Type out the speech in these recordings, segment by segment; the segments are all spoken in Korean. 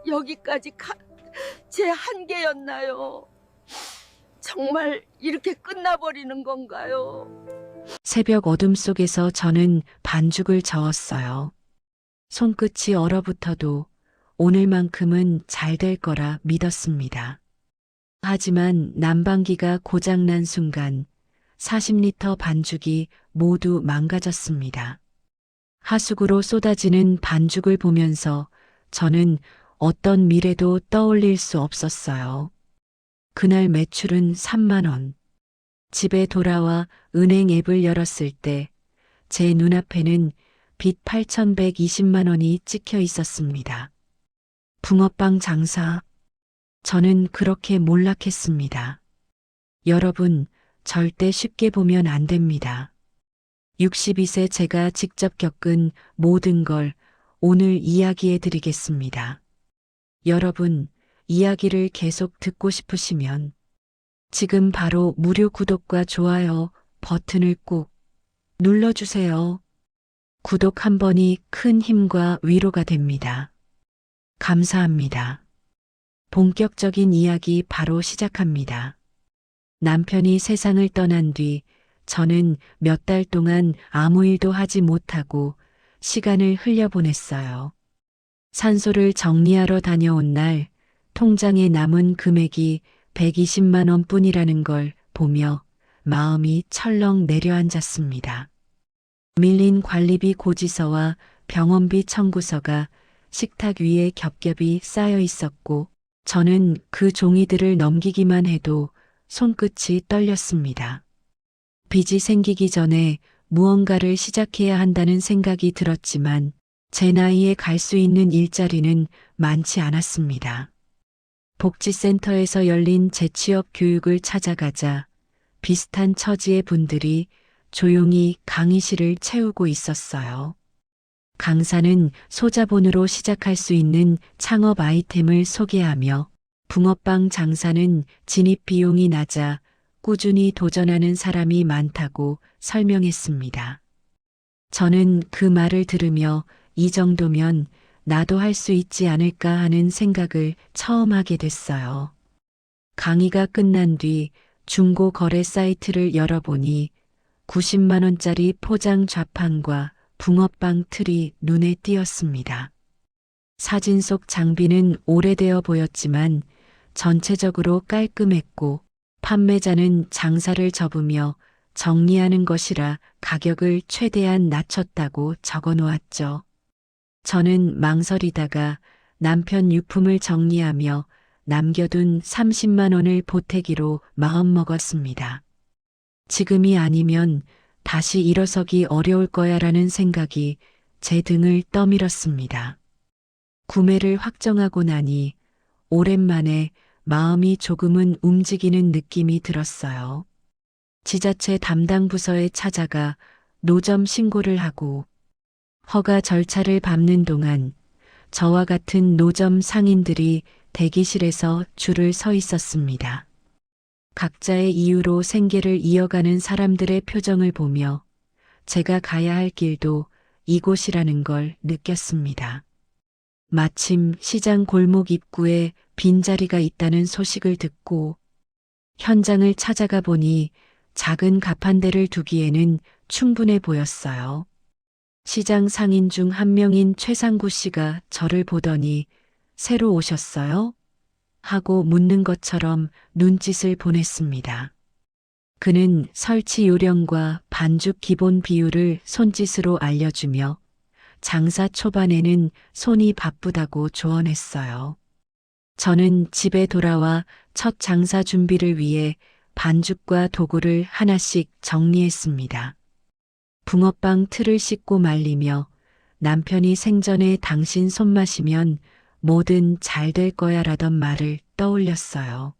여기까지 제 한계였나요? 정말 이렇게 끝나버리는 건가요? 새벽 어둠 속에서 저는 반죽을 저었어요. 손끝이 얼어붙어도 오늘만큼은 잘 될 거라 믿었습니다. 하지만 난방기가 고장난 순간 40리터 반죽이 모두 망가졌습니다. 하수구로 쏟아지는 반죽을 보면서 저는 어떤 미래도 떠올릴 수 없었어요. 그날 매출은 3만 원. 집에 돌아와 은행 앱을 열었을 때 제 눈앞에는 빚 8,120만 원이 찍혀 있었습니다. 붕어빵 장사. 저는 그렇게 몰락했습니다. 여러분, 절대 쉽게 보면 안 됩니다. 62세 제가 직접 겪은 모든 걸 오늘 이야기해 드리겠습니다. 여러분, 이야기를 계속 듣고 싶으시면 지금 바로 무료 구독과 좋아요 버튼을 꾹 눌러주세요. 구독 한 번이 큰 힘과 위로가 됩니다. 감사합니다. 본격적인 이야기 바로 시작합니다. 남편이 세상을 떠난 뒤 저는 몇 달 동안 아무 일도 하지 못하고 시간을 흘려보냈어요. 산소를 정리하러 다녀온 날 통장에 남은 금액이 120만 원뿐이라는 걸 보며 마음이 철렁 내려앉았습니다. 밀린 관리비 고지서와 병원비 청구서가 식탁 위에 겹겹이 쌓여 있었고 저는 그 종이들을 넘기기만 해도 손끝이 떨렸습니다. 빚이 생기기 전에 무언가를 시작해야 한다는 생각이 들었지만 제 나이에 갈 수 있는 일자리는 많지 않았습니다. 복지센터에서 열린 재취업 교육을 찾아가자 비슷한 처지의 분들이 조용히 강의실을 채우고 있었어요. 강사는 소자본으로 시작할 수 있는 창업 아이템을 소개하며 붕어빵 장사는 진입 비용이 낮아 꾸준히 도전하는 사람이 많다고 설명했습니다. 저는 그 말을 들으며 이 정도면 나도 할 수 있지 않을까 하는 생각을 처음 하게 됐어요. 강의가 끝난 뒤 중고 거래 사이트를 열어보니 90만 원짜리 포장 좌판과 붕어빵 틀이 눈에 띄었습니다. 사진 속 장비는 오래되어 보였지만 전체적으로 깔끔했고 판매자는 장사를 접으며 정리하는 것이라 가격을 최대한 낮췄다고 적어 놓았죠. 저는 망설이다가 남편 유품을 정리하며 남겨둔 30만 원을 보태기로 마음먹었습니다. 지금이 아니면 다시 일어서기 어려울 거야라는 생각이 제 등을 떠밀었습니다. 구매를 확정하고 나니 오랜만에 마음이 조금은 움직이는 느낌이 들었어요. 지자체 담당 부서에 찾아가 노점 신고를 하고 허가 절차를 밟는 동안 저와 같은 노점 상인들이 대기실에서 줄을 서 있었습니다. 각자의 이유로 생계를 이어가는 사람들의 표정을 보며 제가 가야 할 길도 이곳이라는 걸 느꼈습니다. 마침 시장 골목 입구에 빈자리가 있다는 소식을 듣고 현장을 찾아가 보니 작은 가판대를 두기에는 충분해 보였어요. 시장 상인 중 한 명인 최상구 씨가 저를 보더니 새로 오셨어요? 하고 묻는 것처럼 눈짓을 보냈습니다. 그는 설치 요령과 반죽 기본 비율을 손짓으로 알려주며 장사 초반에는 손이 바쁘다고 조언했어요. 저는 집에 돌아와 첫 장사 준비를 위해 반죽과 도구를 하나씩 정리했습니다. 붕어빵 틀을 씻고 말리며 남편이 생전에 당신 손맛이면 뭐든 잘 될 거야 라던 말을 떠올렸어요.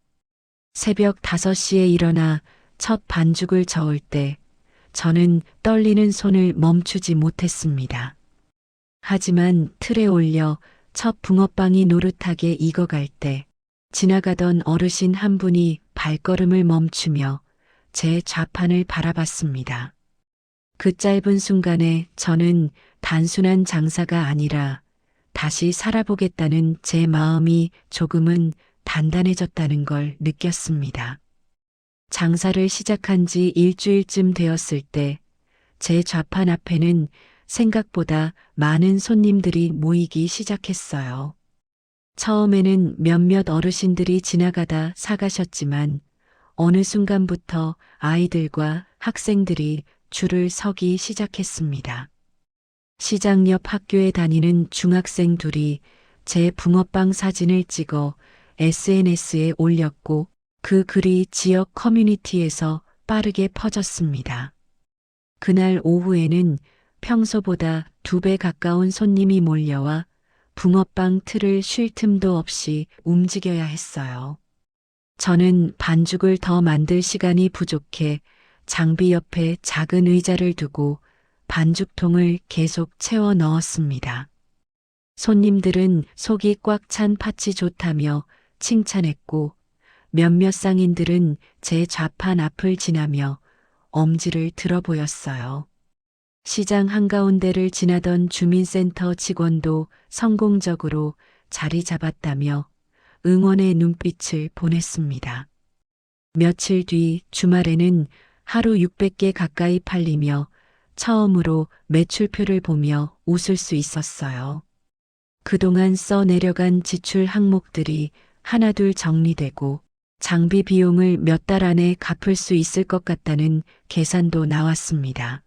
새벽 5시에 일어나 첫 반죽을 저을 때 저는 떨리는 손을 멈추지 못했습니다. 하지만 틀에 올려 첫 붕어빵이 노릇하게 익어갈 때 지나가던 어르신 한 분이 발걸음을 멈추며 제 좌판을 바라봤습니다. 그 짧은 순간에 저는 단순한 장사가 아니라 다시 살아보겠다는 제 마음이 조금은 단단해졌다는 걸 느꼈습니다. 장사를 시작한 지 일주일쯤 되었을 때 제 좌판 앞에는 생각보다 많은 손님들이 모이기 시작했어요. 처음에는 몇몇 어르신들이 지나가다 사가셨지만 어느 순간부터 아이들과 학생들이 줄을 서기 시작했습니다. 시장 옆 학교에 다니는 중학생 둘이 제 붕어빵 사진을 찍어 SNS에 올렸고 그 글이 지역 커뮤니티에서 빠르게 퍼졌습니다. 그날 오후에는 평소보다 2배 가까운 손님이 몰려와 붕어빵 틀을 쉴 틈도 없이 움직여야 했어요. 저는 반죽을 더 만들 시간이 부족해 장비 옆에 작은 의자를 두고 반죽통을 계속 채워 넣었습니다. 손님들은 속이 꽉 찬 팥이 좋다며 칭찬했고 몇몇 상인들은 제 좌판 앞을 지나며 엄지를 들어 보였어요. 시장 한가운데를 지나던 주민센터 직원도 성공적으로 자리 잡았다며 응원의 눈빛을 보냈습니다. 며칠 뒤 주말에는 하루 600개 가까이 팔리며 처음으로 매출표를 보며 웃을 수 있었어요. 그동안 써 내려간 지출 항목들이 하나둘 정리되고 장비 비용을 몇 달 안에 갚을 수 있을 것 같다는 계산도 나왔습니다.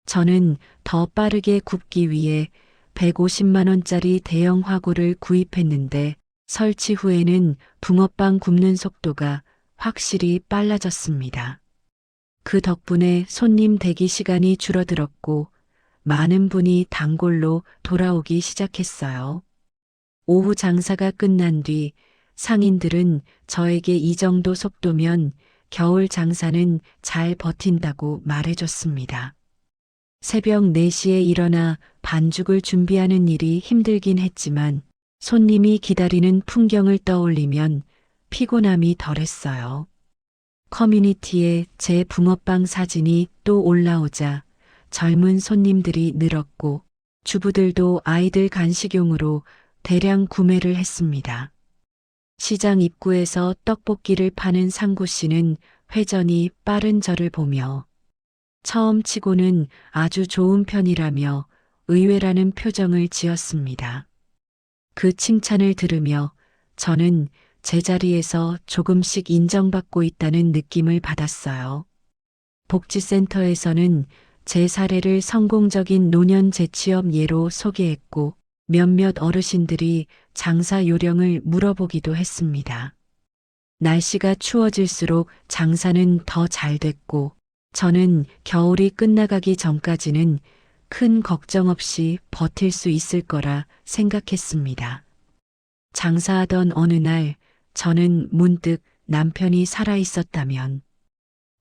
저는 더 빠르게 굽기 위해 150만 원짜리 대형 화구를 구입했는데 설치 후에는 붕어빵 굽는 속도가 확실히 빨라졌습니다. 그 덕분에 손님 대기 시간이 줄어들었고 많은 분이 단골로 돌아오기 시작했어요. 오후 장사가 끝난 뒤 상인들은 저에게 이 정도 속도면 겨울 장사는 잘 버틴다고 말해줬습니다. 새벽 4시에 일어나 반죽을 준비하는 일이 힘들긴 했지만 손님이 기다리는 풍경을 떠올리면 피곤함이 덜했어요. 커뮤니티에 제 붕어빵 사진이 또 올라오자 젊은 손님들이 늘었고 주부들도 아이들 간식용으로 대량 구매를 했습니다. 시장 입구에서 떡볶이를 파는 상구 씨는 회전이 빠른 저를 보며 처음 치고는 아주 좋은 편이라며 의외라는 표정을 지었습니다. 그 칭찬을 들으며 저는 제자리에서 조금씩 인정받고 있다는 느낌을 받았어요. 복지센터에서는 제 사례를 성공적인 노년 재취업 예로 소개했고 몇몇 어르신들이 장사 요령을 물어보기도 했습니다. 날씨가 추워질수록 장사는 더 잘 됐고 저는 겨울이 끝나가기 전까지는 큰 걱정 없이 버틸 수 있을 거라 생각했습니다. 장사하던 어느 날 저는 문득 남편이 살아 있었다면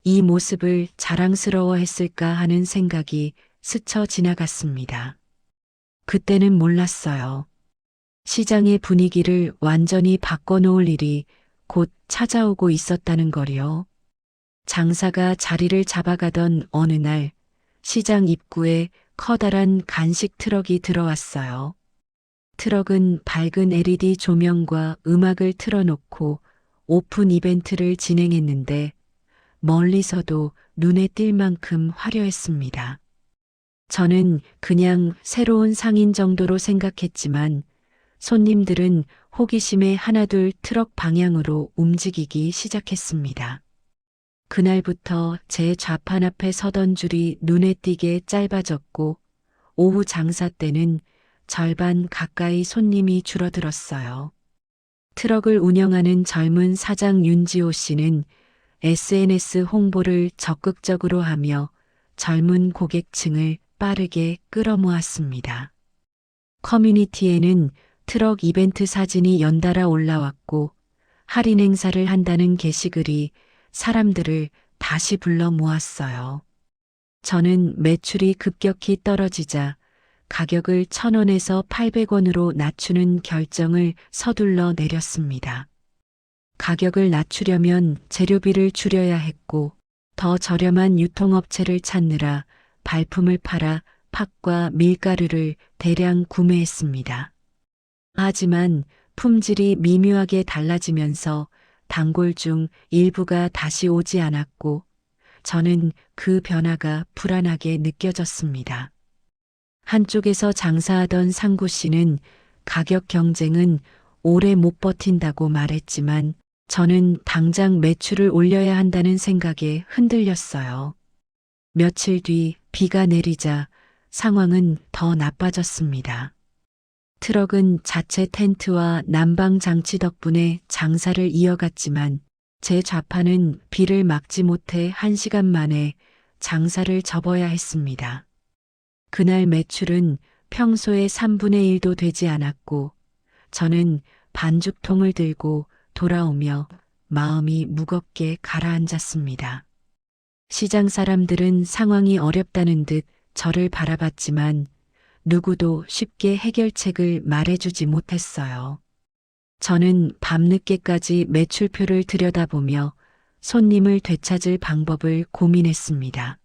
이 모습을 자랑스러워했을까 하는 생각이 스쳐 지나갔습니다. 그때는 몰랐어요. 시장의 분위기를 완전히 바꿔놓을 일이 곧 찾아오고 있었다는 거리요. 장사가 자리를 잡아가던 어느 날 시장 입구에 커다란 간식 트럭이 들어왔어요. 트럭은 밝은 LED 조명과 음악을 틀어놓고 오픈 이벤트를 진행했는데 멀리서도 눈에 띌 만큼 화려했습니다. 저는 그냥 새로운 상인 정도로 생각했지만 손님들은 호기심에 하나둘 트럭 방향으로 움직이기 시작했습니다. 그날부터 제 좌판 앞에 서던 줄이 눈에 띄게 짧아졌고 오후 장사 때는 절반 가까이 손님이 줄어들었어요. 트럭을 운영하는 젊은 사장 윤지호 씨는 SNS 홍보를 적극적으로 하며 젊은 고객층을 빠르게 끌어모았습니다. 커뮤니티에는 트럭 이벤트 사진이 연달아 올라왔고 할인 행사를 한다는 게시글이 사람들을 다시 불러 모았어요. 저는 매출이 급격히 떨어지자 가격을 1,000원에서 800원으로 낮추는 결정을 서둘러 내렸습니다. 가격을 낮추려면 재료비를 줄여야 했고 더 저렴한 유통업체를 찾느라 발품을 팔아 팥과 밀가루를 대량 구매했습니다. 하지만 품질이 미묘하게 달라지면서 단골 중 일부가 다시 오지 않았고 저는 그 변화가 불안하게 느껴졌습니다. 한쪽에서 장사하던 상구 씨는 가격 경쟁은 오래 못 버틴다고 말했지만 저는 당장 매출을 올려야 한다는 생각에 흔들렸어요. 며칠 뒤 비가 내리자 상황은 더 나빠졌습니다. 트럭은 자체 텐트와 난방 장치 덕분에 장사를 이어갔지만 제 좌판은 비를 막지 못해 1시간 만에 장사를 접어야 했습니다. 그날 매출은 평소의 3분의 1도 되지 않았고 저는 반죽통을 들고 돌아오며 마음이 무겁게 가라앉았습니다. 시장 사람들은 상황이 어렵다는 듯 저를 바라봤지만 누구도 쉽게 해결책을 말해주지 못했어요. 저는 밤늦게까지 매출표를 들여다보며 손님을 되찾을 방법을 고민했습니다.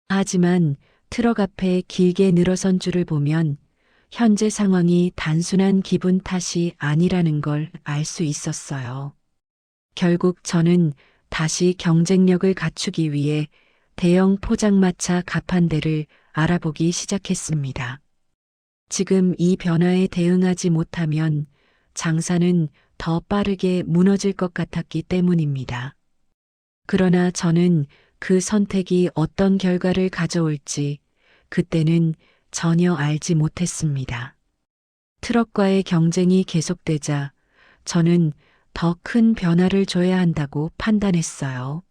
하지만 트럭 앞에 길게 늘어선 줄을 보면 현재 상황이 단순한 기분 탓이 아니라는 걸 알 수 있었어요. 결국 저는 다시 경쟁력을 갖추기 위해 대형 포장마차 가판대를 알아보기 시작했습니다. 지금 이 변화에 대응하지 못하면 장사는 더 빠르게 무너질 것 같았기 때문입니다. 그러나 저는 그 선택이 어떤 결과를 가져올지 그때는 전혀 알지 못했습니다. 트럭과의 경쟁이 계속되자 저는 더 큰 변화를 줘야 한다고 판단했어요.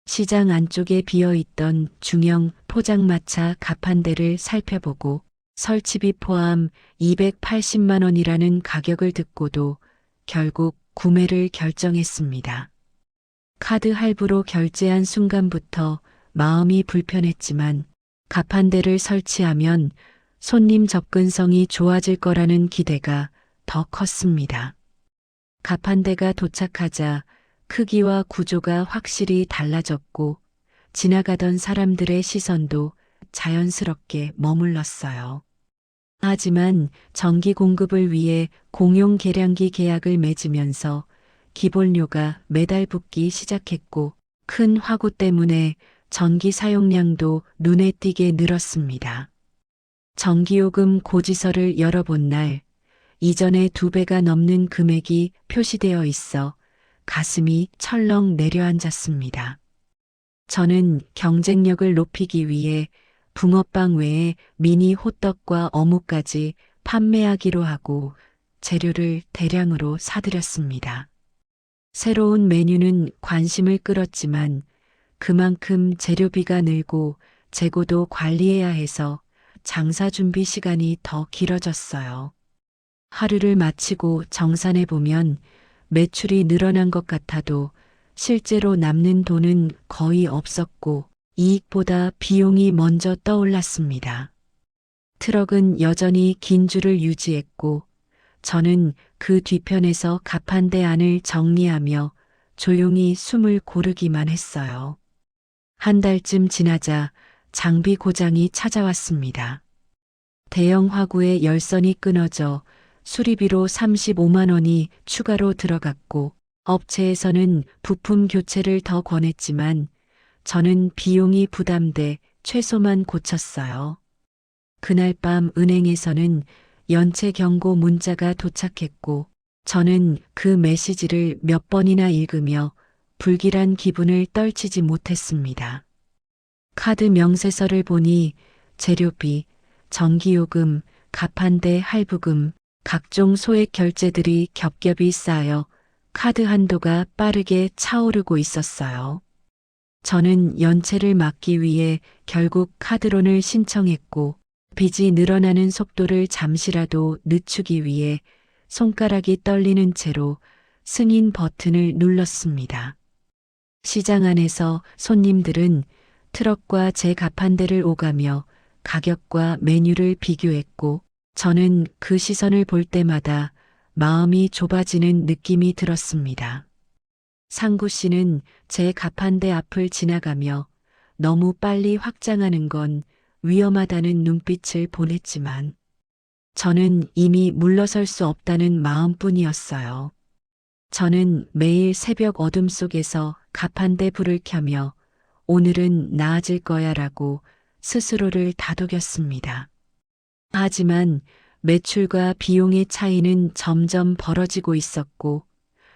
시장 안쪽에 비어있던 중형 포장마차 가판대를 살펴보고 설치비 포함 280만 원이라는 가격을 듣고도 결국 구매를 결정했습니다. 카드 할부로 결제한 순간부터 마음이 불편했지만 가판대를 설치하면 손님 접근성이 좋아질 거라는 기대가 더 컸습니다. 가판대가 도착하자 크기와 구조가 확실히 달라졌고 지나가던 사람들의 시선도 자연스럽게 머물렀어요. 하지만 전기 공급을 위해 공용 계량기 계약을 맺으면서 기본료가 매달 붙기 시작했고 큰 화구 때문에 전기 사용량도 눈에 띄게 늘었습니다. 전기요금 고지서를 열어본 날 이전의 2배가 넘는 금액이 표시되어 있어 가슴이 철렁 내려앉았습니다. 저는 경쟁력을 높이기 위해 붕어빵 외에 미니 호떡과 어묵까지 판매하기로 하고 재료를 대량으로 사들였습니다. 새로운 메뉴는 관심을 끌었지만 그만큼 재료비가 늘고 재고도 관리해야 해서 장사 준비 시간이 더 길어졌어요. 하루를 마치고 정산해 보면 매출이 늘어난 것 같아도 실제로 남는 돈은 거의 없었고 이익보다 비용이 먼저 떠올랐습니다. 트럭은 여전히 긴 줄을 유지했고 저는 그 뒤편에서 가판대 안을 정리하며 조용히 숨을 고르기만 했어요. 한 달쯤 지나자 장비 고장이 찾아왔습니다. 대형 화구의 열선이 끊어져 수리비로 35만 원이 추가로 들어갔고 업체에서는 부품 교체를 더 권했지만 저는 비용이 부담돼 최소만 고쳤어요. 그날 밤 은행에서는 연체 경고 문자가 도착했고 저는 그 메시지를 몇 번이나 읽으며 불길한 기분을 떨치지 못했습니다. 카드 명세서를 보니 재료비, 전기요금, 가판대 할부금, 각종 소액 결제들이 겹겹이 쌓여 카드 한도가 빠르게 차오르고 있었어요. 저는 연체를 막기 위해 결국 카드론을 신청했고 빚이 늘어나는 속도를 잠시라도 늦추기 위해 손가락이 떨리는 채로 승인 버튼을 눌렀습니다. 시장 안에서 손님들은 트럭과 제 가판대를 오가며 가격과 메뉴를 비교했고 저는 그 시선을 볼 때마다 마음이 좁아지는 느낌이 들었습니다. 상구 씨는 제 가판대 앞을 지나가며 너무 빨리 확장하는 건 위험하다는 눈빛을 보냈지만 저는 이미 물러설 수 없다는 마음뿐이었어요. 저는 매일 새벽 어둠 속에서 가판대 불을 켜며 오늘은 나아질 거야 라고 스스로를 다독였습니다. 하지만 매출과 비용의 차이는 점점 벌어지고 있었고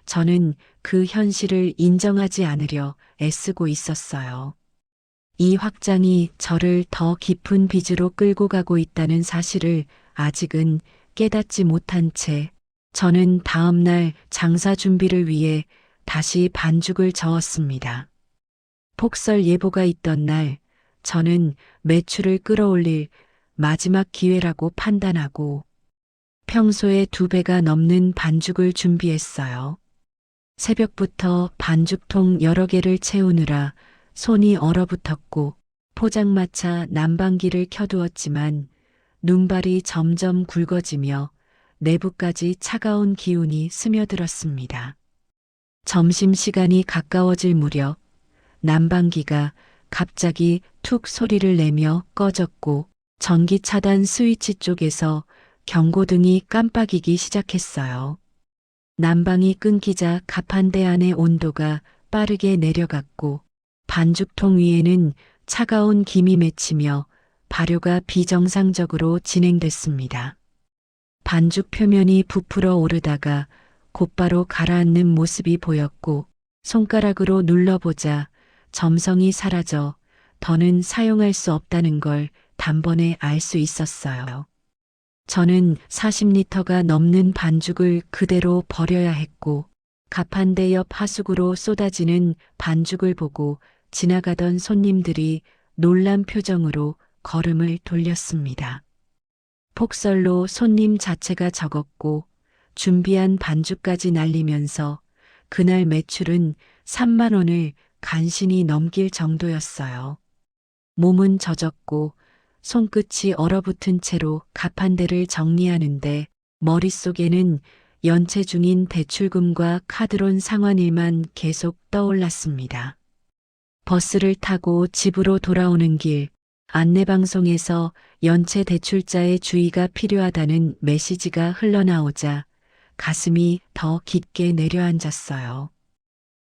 저는 그 현실을 인정하지 않으려 애쓰고 있었어요. 이 확장이 저를 더 깊은 빚으로 끌고 가고 있다는 사실을 아직은 깨닫지 못한 채 저는 다음 날 장사 준비를 위해 다시 반죽을 저었습니다. 폭설 예보가 있던 날 저는 매출을 끌어올릴 마지막 기회라고 판단하고 평소의 2배가 넘는 반죽을 준비했어요. 새벽부터 반죽통 여러 개를 채우느라 손이 얼어붙었고 포장마차 난방기를 켜두었지만 눈발이 점점 굵어지며 내부까지 차가운 기운이 스며들었습니다. 점심시간이 가까워질 무렵 난방기가 갑자기 툭 소리를 내며 꺼졌고 전기 차단 스위치 쪽에서 경고등이 깜빡이기 시작했어요. 난방이 끊기자 가판대 안의 온도가 빠르게 내려갔고 반죽통 위에는 차가운 김이 맺히며 발효가 비정상적으로 진행됐습니다. 반죽 표면이 부풀어 오르다가 곧바로 가라앉는 모습이 보였고 손가락으로 눌러보자 점성이 사라져 더는 사용할 수 없다는 걸 단번에 알 수 있었어요. 저는 40리터가 넘는 반죽을 그대로 버려야 했고 가판대 옆 하수구로 쏟아지는 반죽을 보고 지나가던 손님들이 놀란 표정으로 걸음을 돌렸습니다. 폭설로 손님 자체가 적었고 준비한 반죽까지 날리면서 그날 매출은 3만 원을 간신히 넘길 정도였어요. 몸은 젖었고 손끝이 얼어붙은 채로 가판대를 정리하는데 머릿속에는 연체 중인 대출금과 카드론 상환일만 계속 떠올랐습니다. 버스를 타고 집으로 돌아오는 길 안내방송에서 연체 대출자의 주의가 필요하다는 메시지가 흘러나오자 가슴이 더 깊게 내려앉았어요.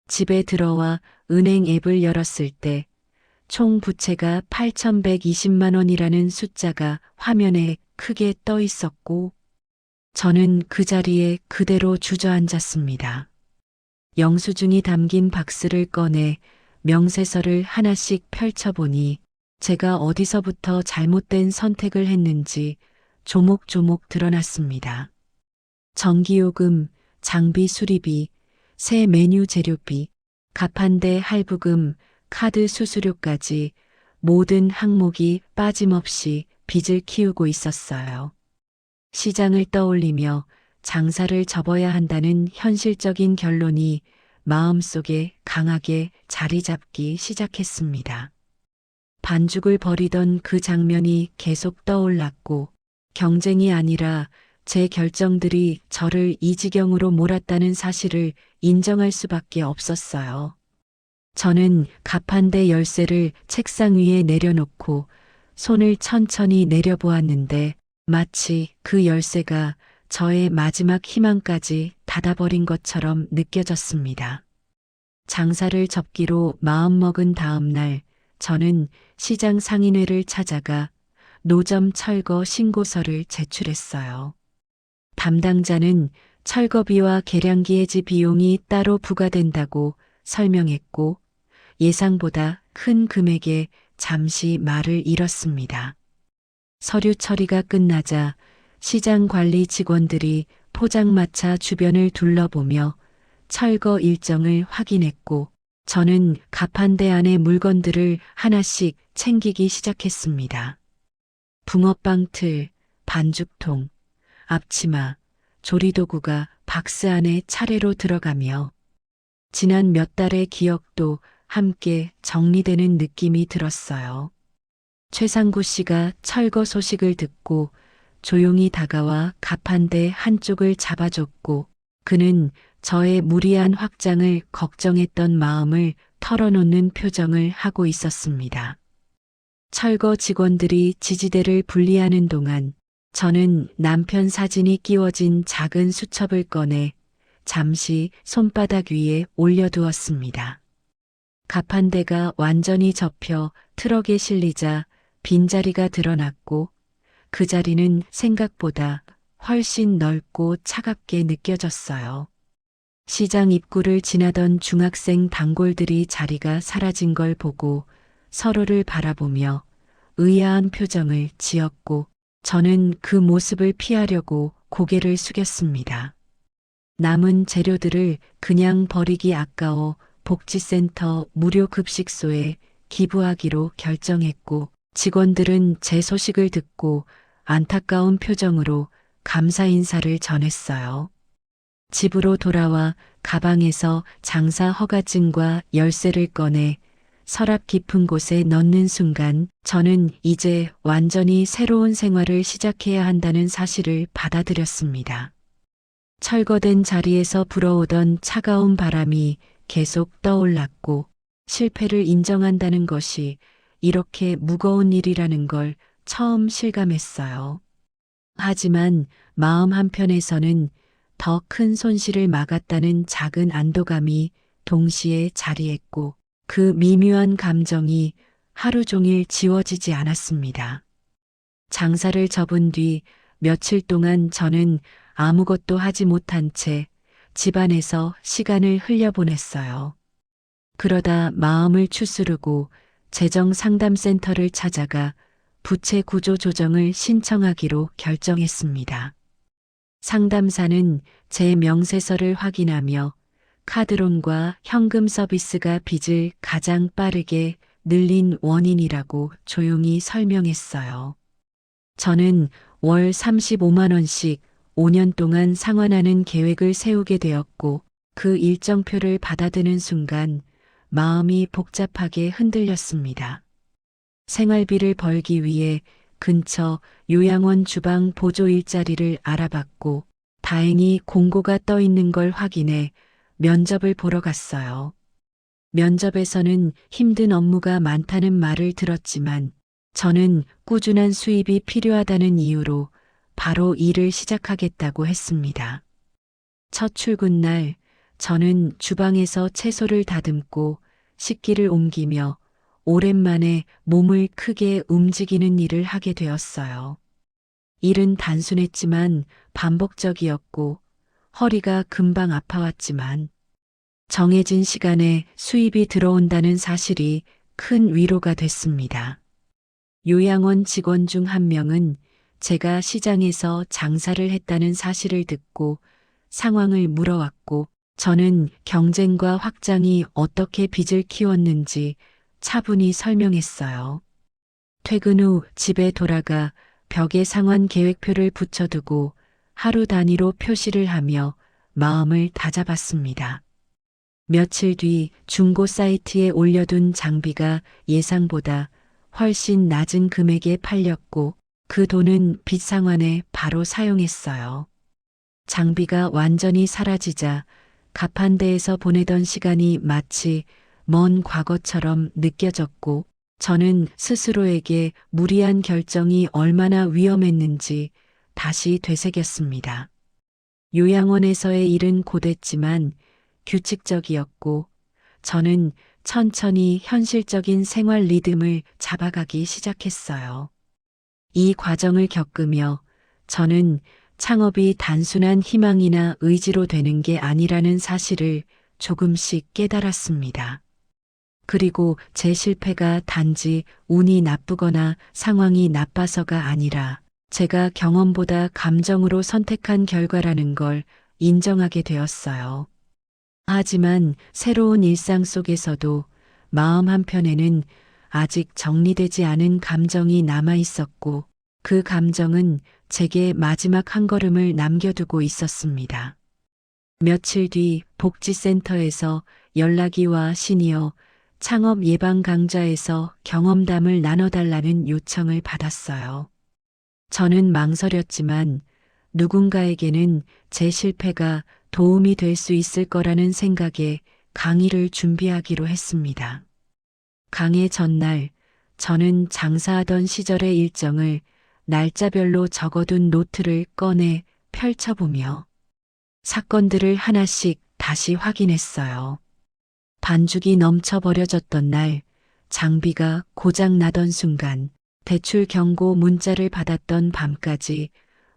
집에 들어와 은행 앱을 열었을 때 총 부채가 8,120만 원이라는 숫자가 화면에 크게 떠 있었고 저는 그 자리에 그대로 주저앉았습니다. 영수증이 담긴 박스를 꺼내 명세서를 하나씩 펼쳐보니 제가 어디서부터 잘못된 선택을 했는지 조목조목 드러났습니다. 전기요금, 장비 수리비, 새 메뉴 재료비, 가판대 할부금, 카드 수수료까지 모든 항목이 빠짐없이 빚을 키우고 있었어요. 시장을 떠올리며 장사를 접어야 한다는 현실적인 결론이 마음속에 강하게 자리 잡기 시작했습니다. 반죽을 버리던 그 장면이 계속 떠올랐고 경쟁이 아니라 제 결정들이 저를 이 지경으로 몰았다는 사실을 인정할 수밖에 없었어요. 저는 가판대 열쇠를 책상 위에 내려놓고 손을 천천히 내려보았는데 마치 그 열쇠가 저의 마지막 희망까지 닫아버린 것처럼 느껴졌습니다. 장사를 접기로 마음먹은 다음 날 저는 시장 상인회를 찾아가 노점 철거 신고서를 제출했어요. 담당자는 철거비와 계량기 해지 비용이 따로 부과된다고 설명했고 예상보다 큰 금액에 잠시 말을 잃었습니다. 서류 처리가 끝나자 시장 관리 직원들이 포장마차 주변을 둘러보며 철거 일정을 확인했고 저는 가판대 안의 물건들을 하나씩 챙기기 시작했습니다. 붕어빵 틀, 반죽통, 앞치마, 조리도구가 박스 안에 차례로 들어가며 지난 몇 달의 기억도 함께 정리되는 느낌이 들었어요. 최상구 씨가 철거 소식을 듣고 조용히 다가와 가판대 한쪽을 잡아줬고 그는 저의 무리한 확장을 걱정했던 마음을 털어놓는 표정을 하고 있었습니다. 철거 직원들이 지지대를 분리하는 동안 저는 남편 사진이 끼워진 작은 수첩을 꺼내 잠시 손바닥 위에 올려두었습니다. 가판대가 완전히 접혀 트럭에 실리자 빈자리가 드러났고 그 자리는 생각보다 훨씬 넓고 차갑게 느껴졌어요. 시장 입구를 지나던 중학생 단골들이 자리가 사라진 걸 보고 서로를 바라보며 의아한 표정을 지었고 저는 그 모습을 피하려고 고개를 숙였습니다. 남은 재료들을 그냥 버리기 아까워 복지센터 무료 급식소에 기부하기로 결정했고 직원들은 제 소식을 듣고 안타까운 표정으로 감사 인사를 전했어요. 집으로 돌아와 가방에서 장사 허가증과 열쇠를 꺼내 서랍 깊은 곳에 넣는 순간 저는 이제 완전히 새로운 생활을 시작해야 한다는 사실을 받아들였습니다. 철거된 자리에서 불어오던 차가운 바람이 계속 떠올랐고 실패를 인정한다는 것이 이렇게 무거운 일이라는 걸 처음 실감했어요. 하지만 마음 한편에서는 더 큰 손실을 막았다는 작은 안도감이 동시에 자리했고 그 미묘한 감정이 하루 종일 지워지지 않았습니다. 장사를 접은 뒤 며칠 동안 저는 아무것도 하지 못한 채 집안에서 시간을 흘려보냈어요. 그러다 마음을 추스르고 재정상담센터를 찾아가 부채 구조 조정을 신청하기로 결정했습니다. 상담사는 제 명세서를 확인하며 카드론과 현금 서비스가 빚을 가장 빠르게 늘린 원인이라고 조용히 설명했어요. 저는 월 35만 원씩 5년 동안 상환하는 계획을 세우게 되었고 그 일정표를 받아드는 순간 마음이 복잡하게 흔들렸습니다. 생활비를 벌기 위해 근처 요양원 주방 보조 일자리를 알아봤고 다행히 공고가 떠 있는 걸 확인해 면접을 보러 갔어요. 면접에서는 힘든 업무가 많다는 말을 들었지만 저는 꾸준한 수입이 필요하다는 이유로 바로 일을 시작하겠다고 했습니다. 첫 출근 날 저는 주방에서 채소를 다듬고 식기를 옮기며 오랜만에 몸을 크게 움직이는 일을 하게 되었어요. 일은 단순했지만 반복적이었고 허리가 금방 아파왔지만 정해진 시간에 수입이 들어온다는 사실이 큰 위로가 됐습니다. 요양원 직원 중 한 명은 제가 시장에서 장사를 했다는 사실을 듣고 상황을 물어왔고 저는 경쟁과 확장이 어떻게 빚을 키웠는지 차분히 설명했어요. 퇴근 후 집에 돌아가 벽에 상환 계획표를 붙여두고 하루 단위로 표시를 하며 마음을 다잡았습니다. 며칠 뒤 중고 사이트에 올려둔 장비가 예상보다 훨씬 낮은 금액에 팔렸고 그 돈은 빚 상환에 바로 사용했어요. 장비가 완전히 사라지자 가판대에서 보내던 시간이 마치 먼 과거처럼 느껴졌고 저는 스스로에게 무리한 결정이 얼마나 위험했는지 다시 되새겼습니다. 요양원에서의 일은 고됐지만 규칙적이었고 저는 천천히 현실적인 생활 리듬을 잡아가기 시작했어요. 이 과정을 겪으며 저는 창업이 단순한 희망이나 의지로 되는 게 아니라는 사실을 조금씩 깨달았습니다. 그리고 제 실패가 단지 운이 나쁘거나 상황이 나빠서가 아니라 제가 경험보다 감정으로 선택한 결과라는 걸 인정하게 되었어요. 하지만 새로운 일상 속에서도 마음 한편에는 아직 정리되지 않은 감정이 남아 있었고 그 감정은 제게 마지막 한 걸음을 남겨두고 있었습니다. 며칠 뒤 복지센터에서 연락이 와 시니어 창업 예방 강좌에서 경험담을 나눠달라는 요청을 받았어요. 저는 망설였지만 누군가에게는 제 실패가 도움이 될 수 있을 거라는 생각에 강의를 준비하기로 했습니다. 강의 전날 저는 장사하던 시절의 일정을 날짜별로 적어둔 노트를 꺼내 펼쳐보며 사건들을 하나씩 다시 확인했어요. 반죽이 넘쳐 버려졌던 날, 장비가 고장 나던 순간, 대출 경고 문자를 받았던 밤까지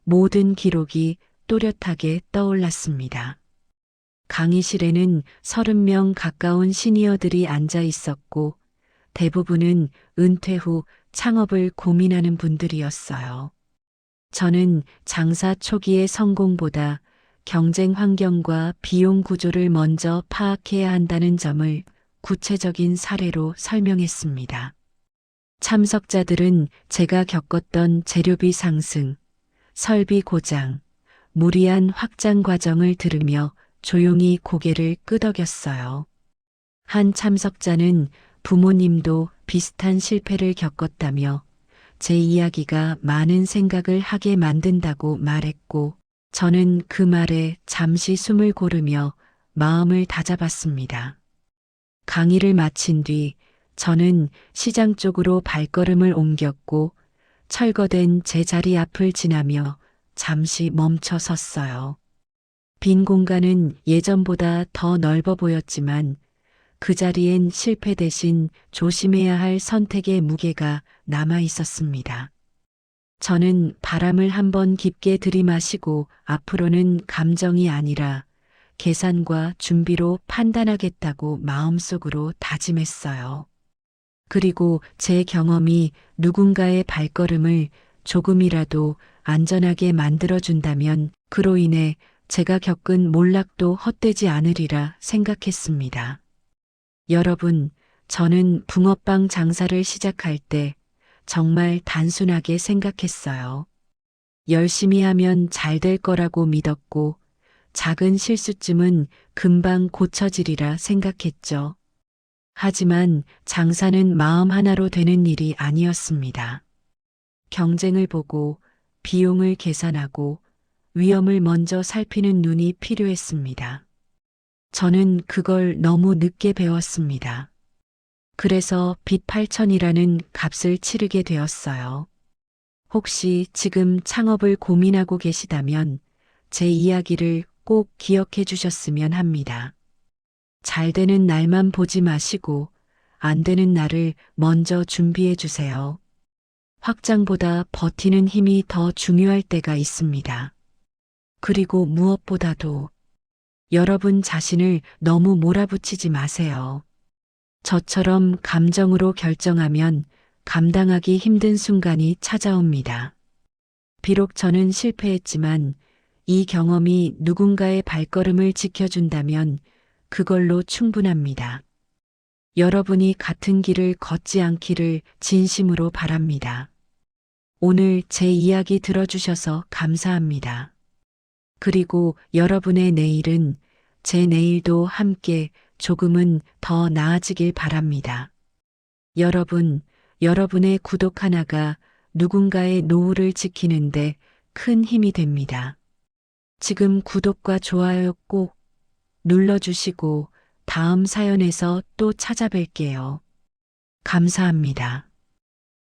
모든 기록이 또렷하게 떠올랐습니다. 강의실에는 30명 가까운 시니어들이 앉아 있었고 대부분은 은퇴 후 창업을 고민하는 분들이었어요. 저는 장사 초기의 성공보다 경쟁 환경과 비용 구조를 먼저 파악해야 한다는 점을 구체적인 사례로 설명했습니다. 참석자들은 제가 겪었던 재료비 상승, 설비 고장, 무리한 확장 과정을 들으며 조용히 고개를 끄덕였어요. 한 참석자는 부모님도 비슷한 실패를 겪었다며 제 이야기가 많은 생각을 하게 만든다고 말했고, 저는 그 말에 잠시 숨을 고르며 마음을 다잡았습니다. 강의를 마친 뒤 저는 시장 쪽으로 발걸음을 옮겼고 철거된 제 자리 앞을 지나며 잠시 멈춰 섰어요. 빈 공간은 예전보다 더 넓어 보였지만 그 자리엔 실패 대신 조심해야 할 선택의 무게가 남아 있었습니다. 저는 바람을 한번 깊게 들이마시고 앞으로는 감정이 아니라 계산과 준비로 판단하겠다고 마음속으로 다짐했어요. 그리고 제 경험이 누군가의 발걸음을 조금이라도 안전하게 만들어준다면 그로 인해 제가 겪은 몰락도 헛되지 않으리라 생각했습니다. 여러분, 저는 붕어빵 장사를 시작할 때 정말 단순하게 생각했어요. 열심히 하면 잘 될 거라고 믿었고 작은 실수쯤은 금방 고쳐지리라 생각했죠. 하지만 장사는 마음 하나로 되는 일이 아니었습니다. 경쟁을 보고 비용을 계산하고 위험을 먼저 살피는 눈이 필요했습니다. 저는 그걸 너무 늦게 배웠습니다. 그래서 빚 8천이라는 값을 치르게 되었어요. 혹시 지금 창업을 고민하고 계시다면 제 이야기를 꼭 기억해 주셨으면 합니다. 잘 되는 날만 보지 마시고 안 되는 날을 먼저 준비해 주세요. 확장보다 버티는 힘이 더 중요할 때가 있습니다. 그리고 무엇보다도 여러분 자신을 너무 몰아붙이지 마세요. 저처럼 감정으로 결정하면 감당하기 힘든 순간이 찾아옵니다. 비록 저는 실패했지만 이 경험이 누군가의 발걸음을 지켜준다면 그걸로 충분합니다. 여러분이 같은 길을 걷지 않기를 진심으로 바랍니다. 오늘 제 이야기 들어주셔서 감사합니다. 그리고 여러분의 내일은 제 내일도 함께 조금은 더 나아지길 바랍니다. 여러분, 여러분의 구독 하나가 누군가의 노후를 지키는데 큰 힘이 됩니다. 지금 구독과 좋아요 꼭 눌러주시고 다음 사연에서 또 찾아뵐게요. 감사합니다.